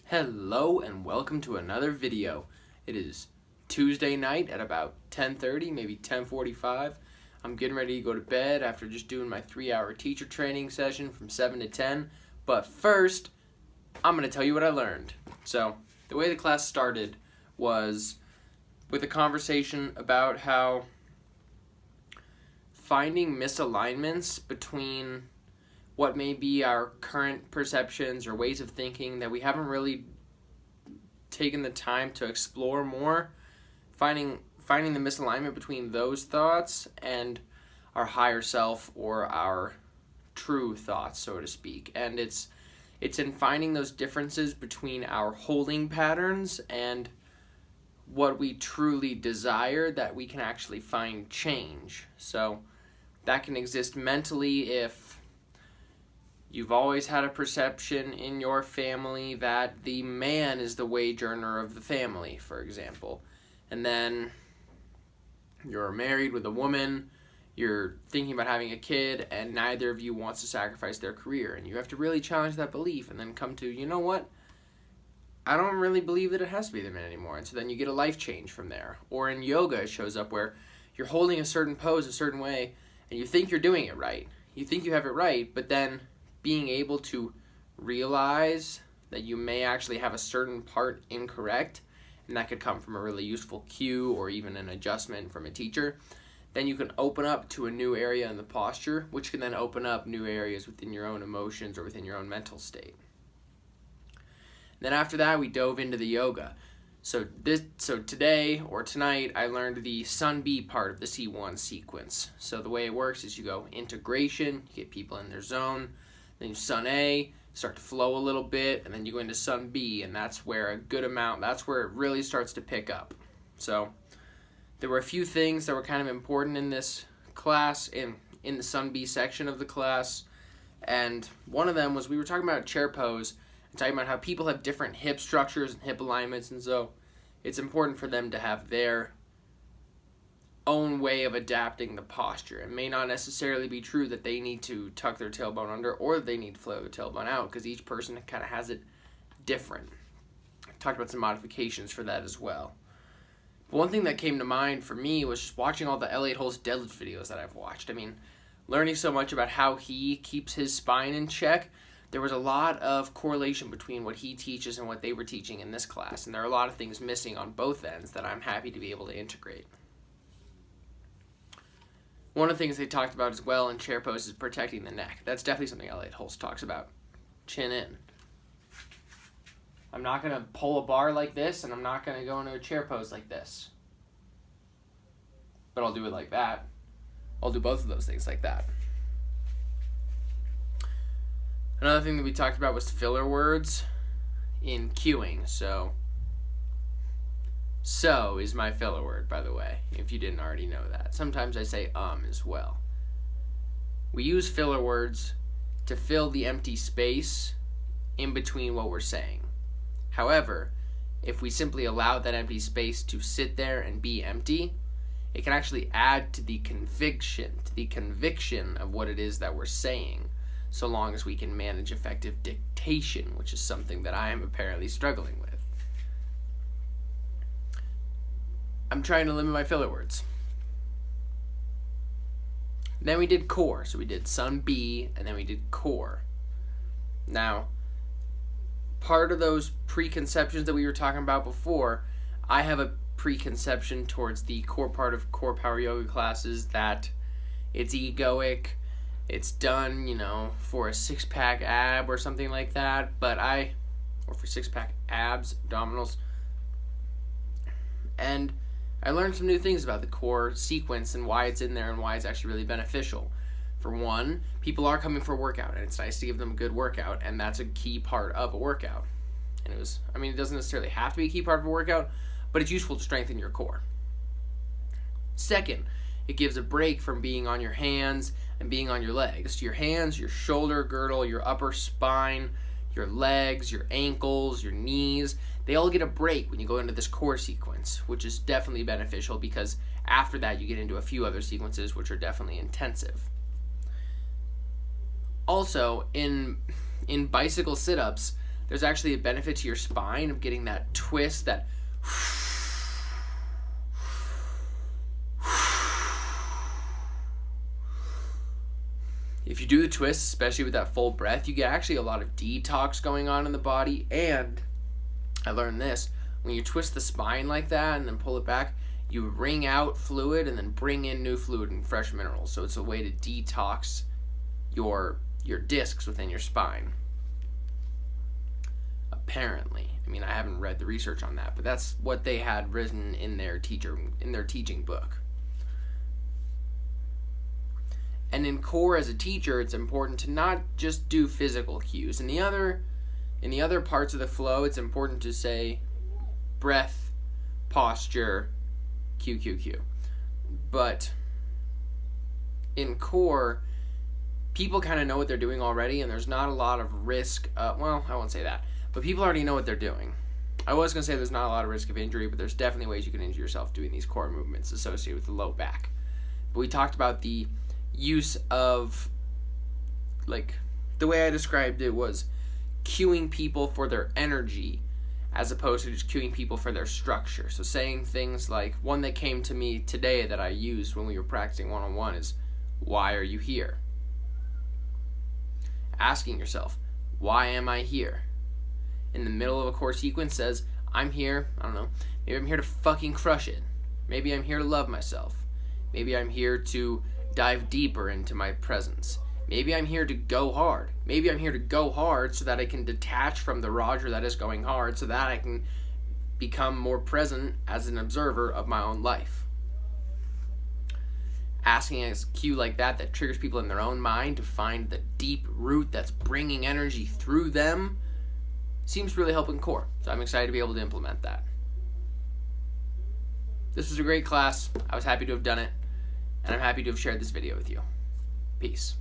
Hello and welcome to another video. It is Tuesday night at about 10:30, maybe 10:45. I'm getting ready to go to bed after just doing my 3-hour teacher training session from 7 to 10. But first, I'm going to tell you what I learned. So, the way the class started was with a conversation about how finding misalignments between what may be our current perceptions or ways of thinking that we haven't really taken the time to explore more, finding the misalignment between those thoughts and our higher self or our true thoughts, so to speak. And it's in finding those differences between our holding patterns and what we truly desire that we can actually find change. So that can exist mentally if you've always had a perception in your family that the man is the wage earner of the family, for example. And then you're married with a woman, you're thinking about having a kid, and neither of you wants to sacrifice their career. And you have to really challenge that belief and then come to, you know what? I don't really believe that it has to be the man anymore. And so then you get a life change from there. Or in yoga, it shows up where you're holding a certain pose a certain way, and you think you're doing it right. You think you have it right, but then being able to realize that you may actually have a certain part incorrect, and that could come from a really useful cue or even an adjustment from a teacher, then you can open up to a new area in the posture, which can then open up new areas within your own emotions or within your own mental state. Then after that, we dove into the yoga. So today or tonight, I learned the Sun B part of the C1 sequence. So the way it works is you go integration, you get people in their zone. Then you Sun A, start to flow a little bit, and then you go into Sun B, and that's where that's where it really starts to pick up. So there were a few things that were kind of important in this class, in the Sun B section of the class, and one of them was we were talking about chair pose, and talking about how people have different hip structures and hip alignments, and so it's important for them to have their own way of adapting the posture. It may not necessarily be true that they need to tuck their tailbone under or that they need to flare their tailbone out, because each person kind of has it different. I talked about some modifications for that as well. But one thing that came to mind for me was just watching all the Elliot Holt's deadlift videos that I've watched. I mean, learning so much about how he keeps his spine in check, there was a lot of correlation between what he teaches and what they were teaching in this class, and there are a lot of things missing on both ends that I'm happy to be able to integrate. One of the things they talked about as well in chair pose is protecting the neck. That's definitely something Elliot Holtz talks about. Chin in. I'm not going to pull a bar like this, and I'm not going to go into a chair pose like this. But I'll do it like that. I'll do both of those things like that. Another thing that we talked about was filler words in cueing. So is my filler word, by the way, if you didn't already know that. Sometimes I say as well. We use filler words to fill the empty space in between what we're saying. However, if we simply allow that empty space to sit there and be empty, it can actually add to the conviction of what it is that we're saying, so long as we can manage effective dictation, which is something that I am apparently struggling with. I'm trying to limit my filler words. Then we did core. So we did Sun B, and then we did core. Now, part of those preconceptions that we were talking about before, I have a preconception towards the core part of core power yoga classes that it's egoic, it's done, for a six-pack ab or something like that, or for six-pack abs, abdominals. And I learned some new things about the core sequence and why it's in there and why it's actually really beneficial. For one, people are coming for a workout, and it's nice to give them a good workout, and that's a key part of a workout. And it doesn't necessarily have to be a key part of a workout, but it's useful to strengthen your core. Second, it gives a break from being on your hands and being on your legs. Your hands, your shoulder girdle, your upper spine, your legs, your ankles, your knees, they all get a break when you go into this core sequence, which is definitely beneficial because after that you get into a few other sequences which are definitely intensive. Also, in bicycle sit-ups, there's actually a benefit to your spine of getting that twist, that if you do the twist, especially with that full breath, you get actually a lot of detox going on in the body. And I learned this, when you twist the spine like that and then pull it back, you wring out fluid and then bring in new fluid and fresh minerals. So it's a way to detox your discs within your spine. Apparently. I mean, I haven't read the research on that, but that's what they had written in their teaching book. And in core, as a teacher, it's important to not just do physical cues. In the other parts of the flow, it's important to say breath, posture, cue, cue, cue. But in core, people kind of know what they're doing already, and there's not a lot of risk. Well, I won't say that, but people already know what they're doing. I was going to say there's not a lot of risk of injury, but there's definitely ways you can injure yourself doing these core movements associated with the low back. But we talked about the use of, like, the way I described it was cueing people for their energy as opposed to just cueing people for their structure. So saying things like, one that came to me today that I used when we were practicing one-on-one is, why are you here? Asking yourself, why am I here? In the middle of a core sequence says, I'm here, I don't know, maybe I'm here to fucking crush it. Maybe I'm here to love myself. Maybe I'm here to dive deeper into my presence. Maybe I'm here to go hard. Maybe I'm here to go hard so that I can detach from the Roger that is going hard, so that I can become more present as an observer of my own life. Asking a cue like that triggers people in their own mind to find the deep root that's bringing energy through them seems to really help in core. So I'm excited to be able to implement that. This was a great class. I was happy to have done it, and I'm happy to have shared this video with you. Peace.